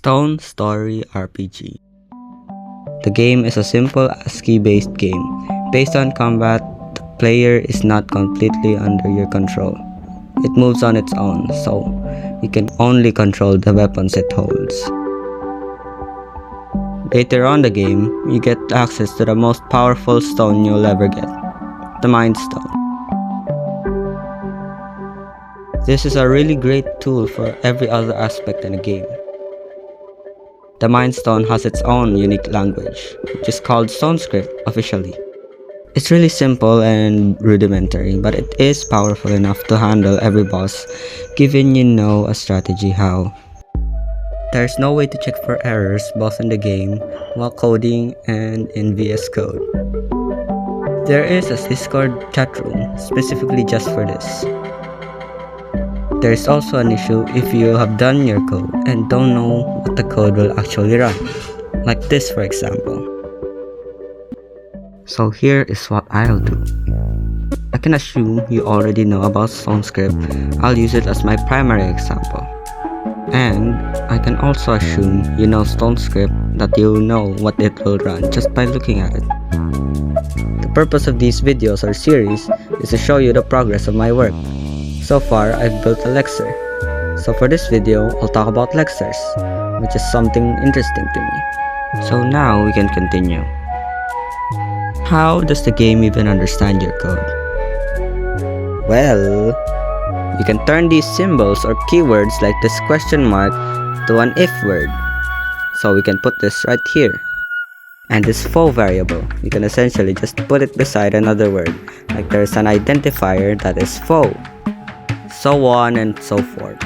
Stone Story RPG. The game is a simple ASCII-based game. Based on combat, the player is not completely under your control. It moves on its own, so you can only control the weapons it holds. Later on the game, you get access to the most powerful stone you'll ever get, the Mind Stone. This is a really great tool for every other aspect in a game. The Mind Stone has its own unique language, which is called Stone Script officially. It's really simple and rudimentary, but it is powerful enough to handle every boss, given you know a strategy how. There's no way to check for errors both in the game, while coding, and in VS Code. There is a Discord chat room specifically just for this. There is also an issue if you have done your code and don't know what the code will actually run, like this for example. So here is what I'll do. I can assume you already know about Stone Script. I'll use it as my primary example. And I can also assume you know Stone Script, that you'll know what it will run just by looking at it. The purpose of these videos or series is to show you the progress of my work. So far, I've built a lexer. So for this video, I'll talk about lexers, which is something interesting to me. So now we can continue. How does the game even understand your code? Well, you can turn these symbols or keywords like this question mark to an if word. So we can put this right here. And this faux variable, you can essentially just put it beside another word, like there's an identifier that is faux. So on and so forth.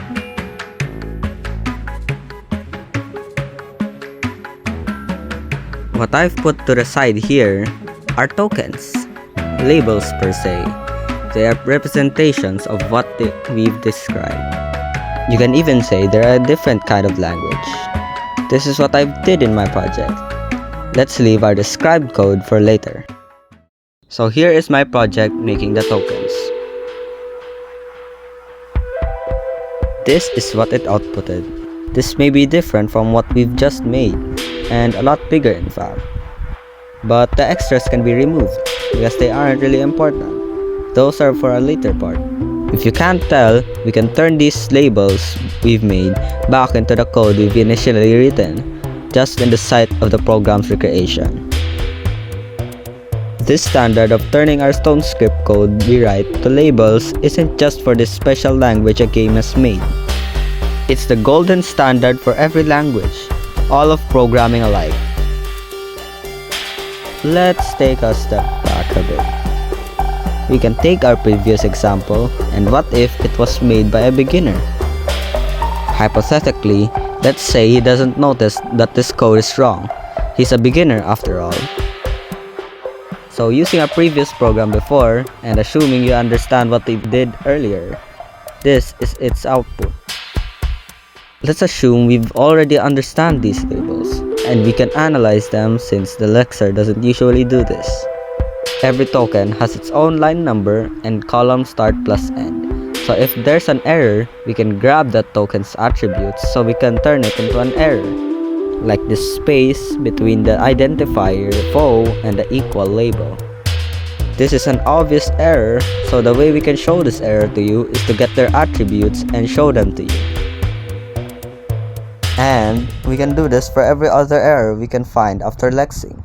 What I've put to the side here are tokens, labels per se. They are representations of what we've described. You can even say they're a different kind of language. This is what I did in my project. Let's leave our described code for later. So here is my project making the tokens. This is what it outputted. This may be different from what we've just made, and a lot bigger in fact. But the extras can be removed, because they aren't really important. Those are for a later part. If you can't tell, we can turn these labels we've made back into the code we've initially written, just in the site of the program's recreation. This standard of turning our Stone Script code we write to labels isn't just for this special language a game has made. It's the golden standard for every language, all of programming alike. Let's take a step back a bit. We can take our previous example, and what if it was made by a beginner? Hypothetically, let's say he doesn't notice that this code is wrong. He's a beginner after all. So using a previous program before, and assuming you understand what we did earlier, this is its output. Let's assume we've already understand these labels, and we can analyze them since the lexer doesn't usually do this. Every token has its own line number and column start plus end. So if there's an error, we can grab that token's attributes so we can turn it into an error, like this space between the identifier faux and the equal label. This is an obvious error, so the way we can show this error to you is to get their attributes and show them to you. And we can do this for every other error we can find after lexing.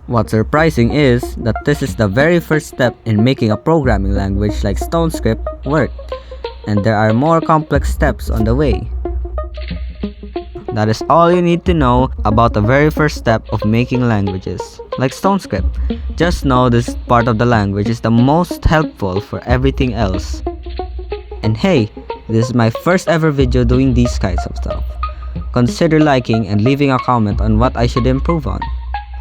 What's surprising is that this is the very first step in making a programming language like Stone Script work, and there are more complex steps on the way. That is all you need to know about the very first step of making languages, like Stone Script. Just know this part of the language is the most helpful for everything else. And hey, this is my first ever video doing these kinds of stuff. Consider liking and leaving a comment on what I should improve on.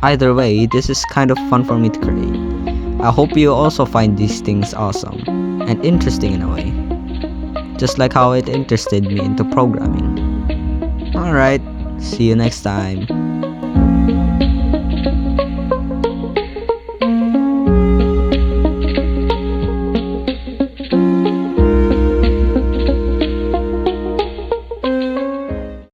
Either way, this is kind of fun for me to create. I hope you also find these things awesome and interesting in a way, just like how it interested me into programming. Alright, see you next time.